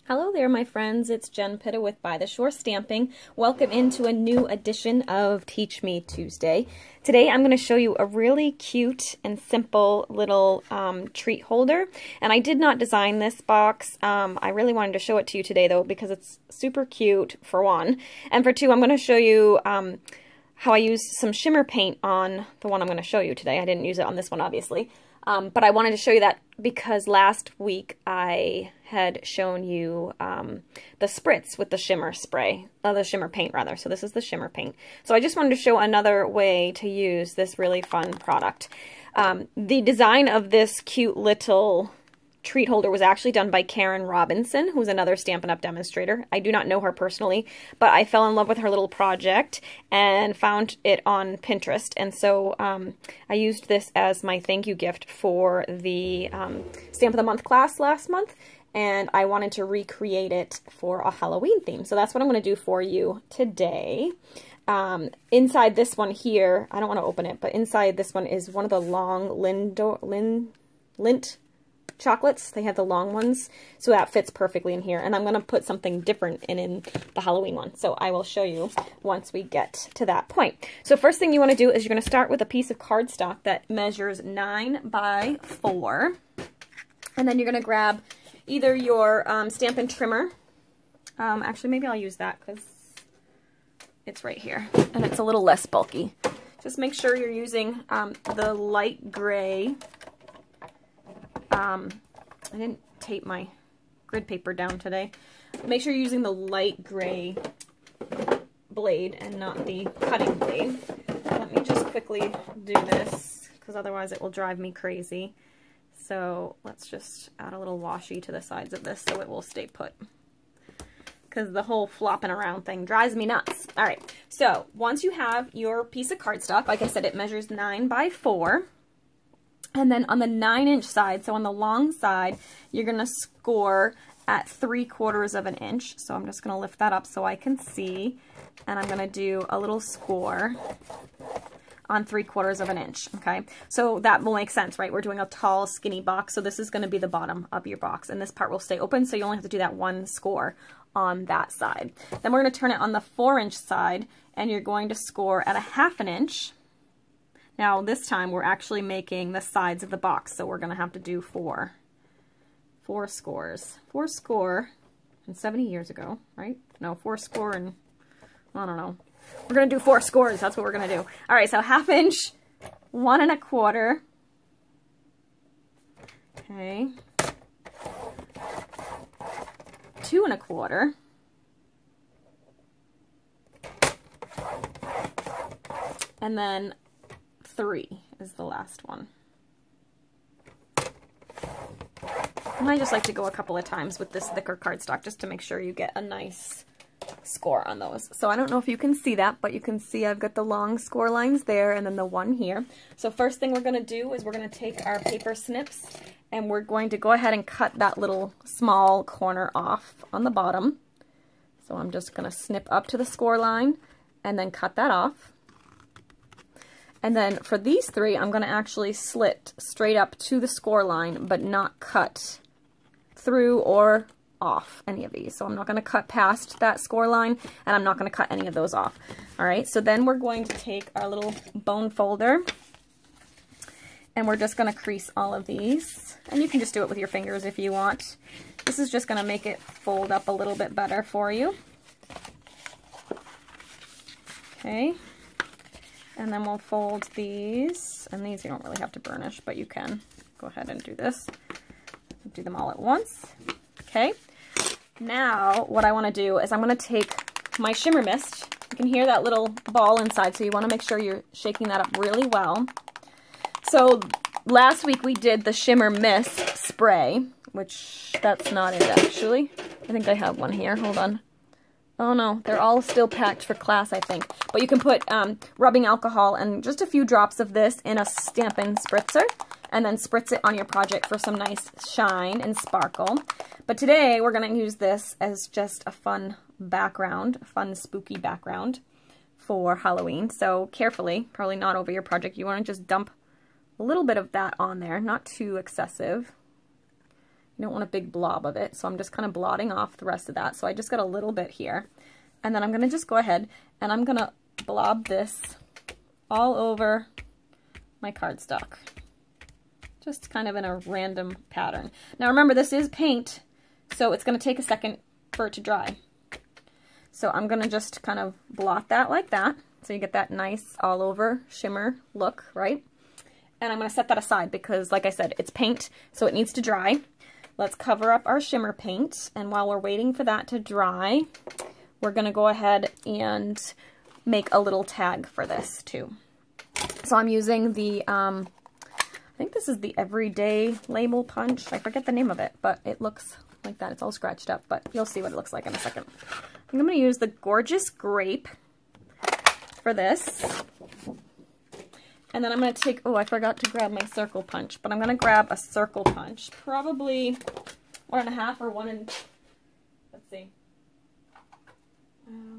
Hello there, my friends. It's Jen Pitta with By the Shore Stamping. Welcome into a new edition of Teach Me Tuesday. Today I'm going to show you a really cute and simple little treat holder. And I did not design this box. I really wanted to show it to you today though because it's super cute for one. And for two, I'm going to show you how I used some shimmer paint on the one I'm going to show you today. I didn't use it on this one obviously. But I wanted to show you that because last week I had shown you the spritz with the shimmer spray, the shimmer paint rather. So this is the shimmer paint. So I just wanted to show another way to use this really fun product. The design of this cute little treat holder was actually done by Karen Robinson, who's another Stampin' Up! Demonstrator. I do not know her personally, but I fell in love with her little project and found it on Pinterest. And so I used this as my thank you gift for the Stamp of the Month class last month, and I wanted to recreate it for a Halloween theme. So that's what I'm going to do for you today. Inside this one here, I don't want to open it, but inside this one is one of the long Lindt chocolates. They have the long ones, so that fits perfectly in here. And I'm going to put something different in the Halloween one. So I will show you once we get to that point. So first thing you want to do is you're going to start with a piece of cardstock that measures 9 by 4. And then you're going to grab either your Stampin' trimmer. Actually, maybe I'll use that because it's right here. And it's a little less bulky. Just make sure you're using the light gray. I didn't tape my grid paper down today. Make sure you're using the light gray blade and not the cutting blade. Let me just quickly do this because otherwise it will drive me crazy. So let's just add a little washi to the sides of this so it will stay put, because the whole flopping around thing drives me nuts. All right, so once you have your piece of cardstock, like I said, it measures 9 by 4. And then on the 9-inch side, so on the long side, you're going to score at 3/4 of an inch. So I'm just going to lift that up so I can see. And I'm going to do a little score on 3/4 of an inch. Okay, so that will make sense, right? We're doing a tall, skinny box. So this is going to be the bottom of your box. And this part will stay open. So you only have to do that one score on that side. Then we're going to turn it on the 4-inch side. And you're going to score at a 1/2 inch. Now this time we're actually making the sides of the box, so we're going to have to do four scores. 4 score and 70 years ago, right? No, 4 score and, I don't know. We're going to do 4 scores, that's what we're going to do. All right, so 1/2 inch, 1 1/4. Okay. 2 1/4. And then 3 is the last one. And I just like to go a couple of times with this thicker cardstock just to make sure you get a nice score on those. So I don't know if you can see that, but you can see I've got the long score lines there and then the one here. So first thing we're going to do is we're going to take our paper snips and we're going to go ahead and cut that little small corner off on the bottom. So I'm just going to snip up to the score line and then cut that off. And then for these 3, I'm going to actually slit straight up to the score line, but not cut through or off any of these. So I'm not going to cut past that score line, and I'm not going to cut any of those off. All right, so then we're going to take our little bone folder, and we're just going to crease all of these. And you can just do it with your fingers if you want. This is just going to make it fold up a little bit better for you. Okay. And then we'll fold these, and these you don't really have to burnish, but you can go ahead and do this. Do them all at once. Okay. Now what I want to do is I'm going to take my shimmer mist. You can hear that little ball inside, so you want to make sure you're shaking that up really well. So last week we did the shimmer mist spray, which that's not it actually. I think I have one here. Hold on. Oh no, they're all still packed for class, I think. But you can put rubbing alcohol and just a few drops of this in a Stampin' spritzer, and then spritz it on your project for some nice shine and sparkle. But today we're going to use this as just a fun background, a fun spooky background for Halloween. So carefully, probably not over your project, you want to just dump a little bit of that on there, not too excessive. You don't want a big blob of it, so I'm just kind of blotting off the rest of that. So I just got a little bit here. And then I'm going to just go ahead and I'm going to blob this all over my cardstock. Just kind of in a random pattern. Now remember, this is paint, so it's going to take a second for it to dry. So I'm going to just kind of blot that like that, so you get that nice all over shimmer look, right? And I'm going to set that aside because, like I said, it's paint, so it needs to dry. Let's cover up our shimmer paint, and while we're waiting for that to dry, we're going to go ahead and make a little tag for this too. So I'm using the, I think this is the Everyday Label Punch. I forget the name of it, but it looks like that. It's all scratched up, but you'll see what it looks like in a second. I'm going to use the Gorgeous Grape for this. And then I'm going to take, oh, I forgot to grab my circle punch, but I'm going to grab a circle punch. Probably 1.5 or 1 and, let's see.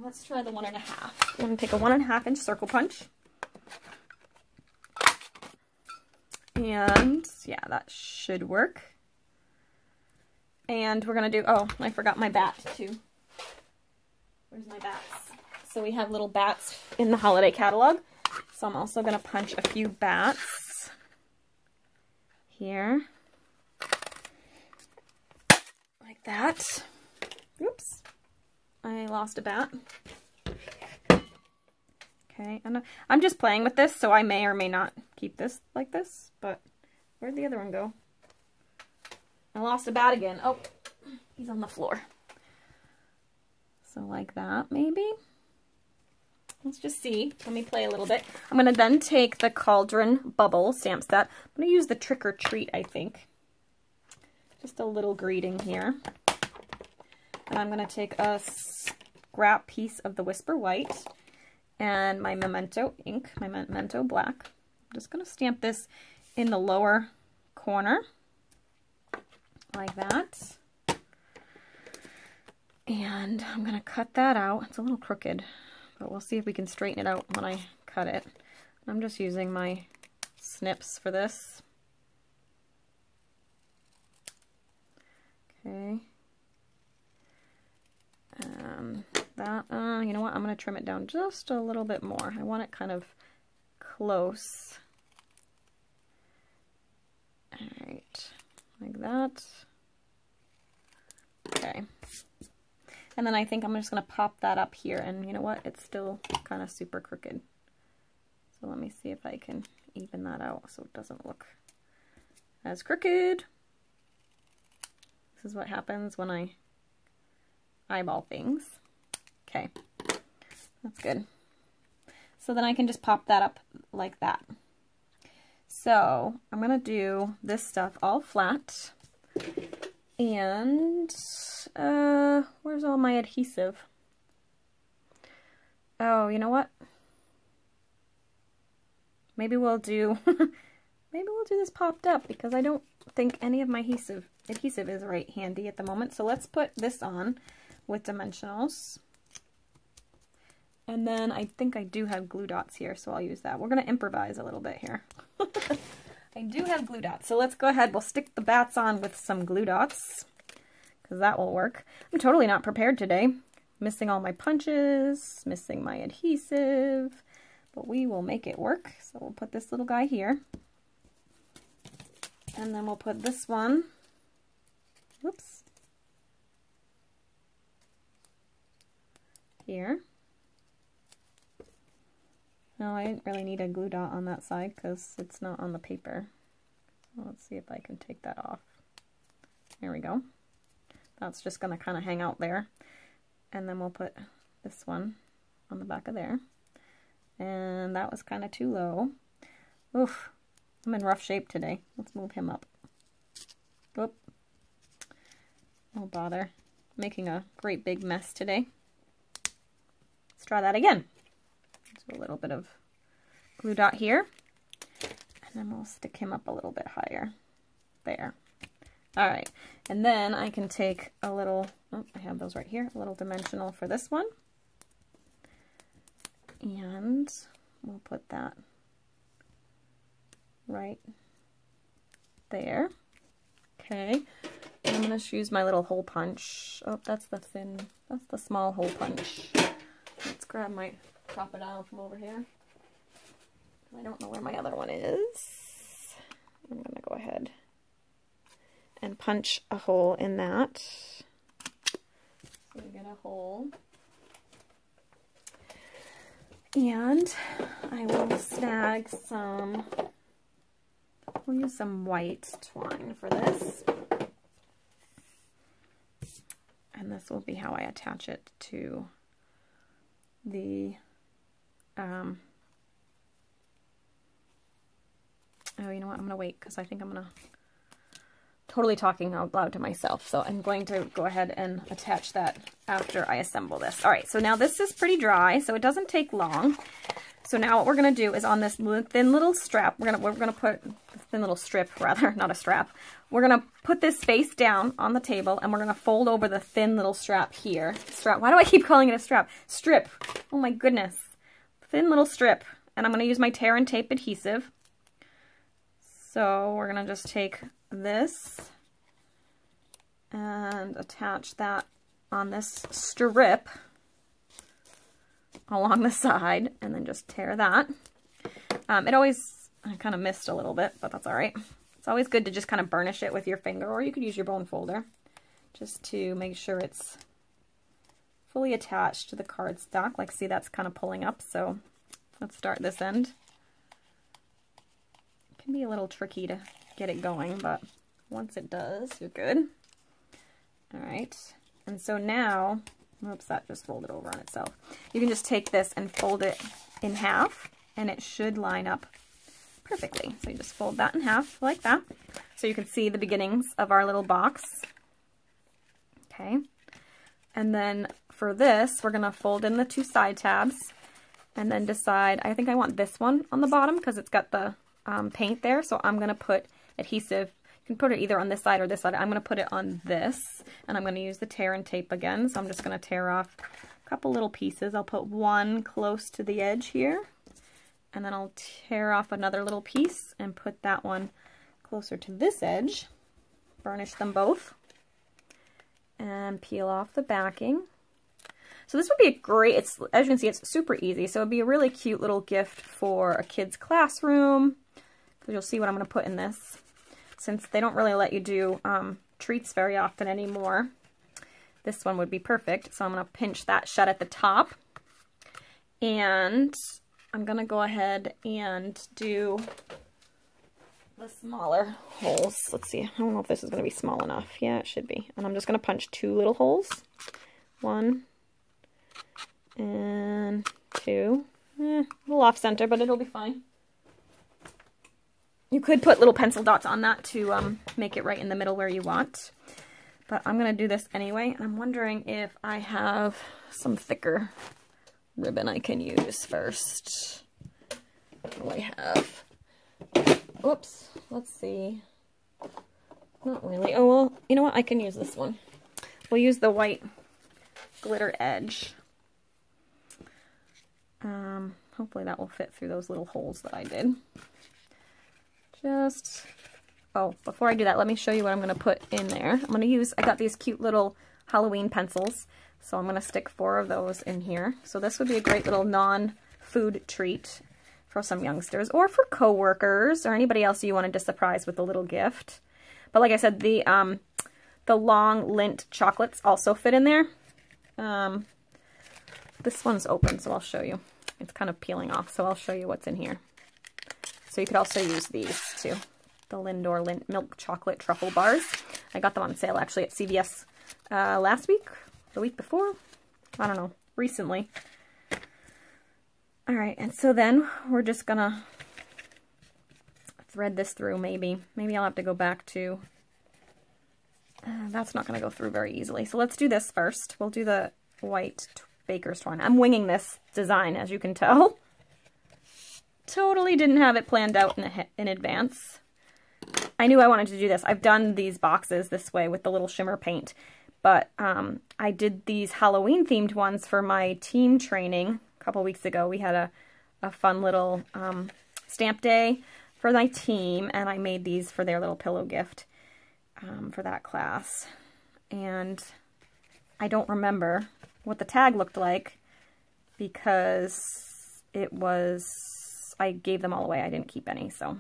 Let's try the 1.5. I'm going to take a 1.5 inch circle punch. And yeah, that should work. And we're going to do, oh, I forgot my bat too. Where's my bats? So we have little bats in the holiday catalog. So I'm also going to punch a few bats here. Like that. Oops. I lost a bat. Okay, and I'm just playing with this, so I may or may not keep this like this, but where'd the other one go? I lost a bat again. Oh, he's on the floor. So like that, maybe? Let's just see. Let me play a little bit. I'm going to then take the Cauldron Bubble stamp set. I'm going to use the Trick or Treat, I think. Just a little greeting here. And I'm going to take a scrap piece of the Whisper White and my Memento ink, my Memento black. I'm just going to stamp this in the lower corner, like that. And I'm going to cut that out. It's a little crooked, but we'll see if we can straighten it out when I cut it. I'm just using my snips for this. Okay. That, you know what, I'm going to trim it down just a little bit more. I want it kind of close. Alright, like that. Okay. And then I think I'm just going to pop that up here, and you know what, it's still kind of super crooked. So let me see if I can even that out so it doesn't look as crooked. This is what happens when I eyeball things. Okay, that's good. So then I can just pop that up like that. So I'm going to do this stuff all flat. And where's all my adhesive? Oh, you know what? Maybe we'll do this popped up because I don't think any of my adhesive is right handy at the moment. So let's put this on with dimensionals. And then I think I do have glue dots here, so I'll use that. We're going to improvise a little bit here. I do have glue dots, so let's go ahead. We'll stick the bats on with some glue dots, because that will work. I'm totally not prepared today. Missing all my punches, missing my adhesive, but we will make it work. So we'll put this little guy here. And then we'll put this one, whoops, here. No, I didn't really need a glue dot on that side because it's not on the paper. So let's see if I can take that off. There we go. That's just going to kind of hang out there. And then we'll put this one on the back of there. And that was kind of too low. Oof, I'm in rough shape today. Let's move him up. Whoop. Oh bother. Making a great big mess today. Let's try that again. So a little bit of glue dot here, and then we'll stick him up a little bit higher. There. Alright, and then I can take a little, oh, I have those right here, a little dimensional for this one. And we'll put that right there. Okay, And I'm going to use my little hole punch. Oh, that's the small hole punch. Let's grab my Crop-A-Dile from over here. I don't know where my other one is. I'm going to go ahead and punch a hole in that. So we get a hole. And I will snag some, we'll use some white twine for this. And this will be how I attach it to the, oh, you know what, I'm going to wait because I think I'm going to, totally talking out loud to myself. So I'm going to go ahead and attach that after I assemble this. All right, so now this is pretty dry, so it doesn't take long. So now what we're going to do is on this thin little strap, we're going to put, thin little strip rather, not a strap. We're going to put this face down on the table and we're going to fold over the thin little strap here. Strap, why do I keep calling it a strap? Strip. Oh my goodness. Thin little strip. And I'm going to use my tear and tape adhesive. So we're going to just take this and attach that on this strip along the side and then just tear that. I kind of missed a little bit, but that's all right. It's always good to just kind of burnish it with your finger, or you could use your bone folder just to make sure it's fully attached to the cardstock. Like, see, that's kind of pulling up, so let's start this end. It can be a little tricky to get it going, but once it does, you're good. All right, and so now, oops, that just folded over on itself. You can just take this and fold it in half, and it should line up perfectly. So you just fold that in half like that. So you can see the beginnings of our little box. Okay, and then for this, we're gonna fold in the two side tabs, and then decide, I think I want this one on the bottom because it's got the paint there, so I'm gonna put adhesive. You can put it either on this side or this side. I'm going to put it on this, and I'm going to use the tear and tape again. So I'm just going to tear off a couple little pieces. I'll put one close to the edge here, and then I'll tear off another little piece and put that one closer to this edge. Burnish them both, and peel off the backing. So this would be a great, as you can see, it's super easy. So it'd be a really cute little gift for a kid's classroom, because you'll see what I'm going to put in this. Since they don't really let you do treats very often anymore, this one would be perfect. So I'm going to pinch that shut at the top. And I'm going to go ahead and do the smaller holes. Let's see. I don't know if this is going to be small enough. Yeah, it should be. And I'm just going to punch two little holes. One and two. A little off center, but it'll be fine. You could put little pencil dots on that to make it right in the middle where you want. But I'm going to do this anyway. And I'm wondering if I have some thicker ribbon I can use first. What do I have? Oops. Let's see. Not really. Oh, well, you know what? I can use this one. We'll use the white glitter edge. Hopefully that will fit through those little holes that I did. Oh, before I do that, let me show you what I'm going to put in there. I'm going to use, I got these cute little Halloween pencils, so I'm going to stick 4 of those in here. So this would be a great little non-food treat for some youngsters, or for coworkers, or anybody else you wanted to surprise with a little gift. But like I said, the long Lindt chocolates also fit in there. This one's open, so I'll show you. It's kind of peeling off, so I'll show you what's in here. So you could also use these too. The Lindt milk chocolate truffle bars. I got them on sale actually at CVS last week, the week before. I don't know, recently. All right, and so then we're just gonna thread this through maybe. Maybe I'll have to go back to, that's not gonna go through very easily. So let's do this first. We'll do the white baker's twine. I'm winging this design, as you can tell. Totally didn't have it planned out in advance. I knew I wanted to do this. I've done these boxes this way with the little shimmer paint, but I did these Halloween themed ones for my team training a couple weeks ago. We had a fun little stamp day for my team, and I made these for their little pillow gift. for that class. And I don't remember what the tag looked like because it was, I gave them all away. I didn't keep any, so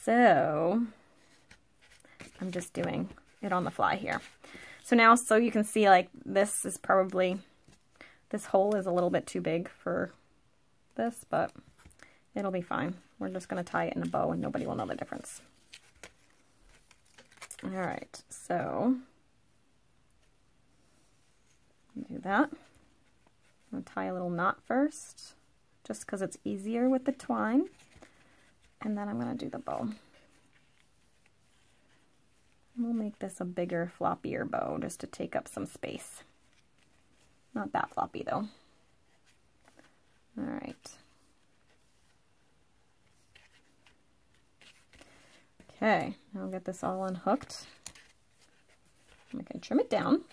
I'm just doing it on the fly here. So now, so you can see, like, this is probably, this hole is a little bit too big for this, but it'll be fine. We're just going to tie it in a bow and nobody will know the difference. All right, so do that. I'm going to tie a little knot first, just because it's easier with the twine. And then I'm going to do the bow. We'll make this a bigger, floppier bow just to take up some space. Not that floppy though. All right. Okay, now I'll get this all unhooked. I can trim it down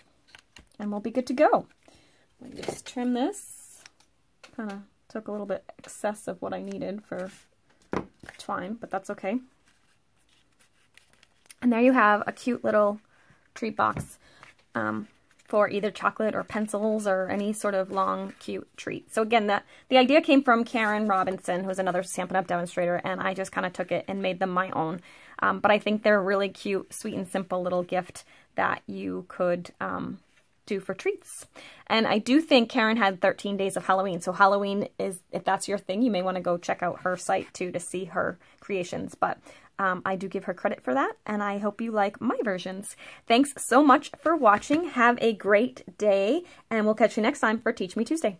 and we'll be good to go. Let me just trim this. Kind of took a little bit excess of what I needed for twine, but that's okay. And there you have a cute little treat box for either chocolate or pencils or any sort of long, cute treat. So again, the idea came from Karen Robinson, who's another Stampin' Up! Demonstrator, and I just kind of took it and made them my own. But I think they're a really cute, sweet and simple little gift that you could do for treats. And I do think Karen had 13 days of Halloween. So Halloween is, if that's your thing, you may want to go check out her site too to see her creations. But I do give her credit for that, and I hope you like my versions. Thanks so much for watching. Have a great day, and we'll catch you next time for Teach Me Tuesday.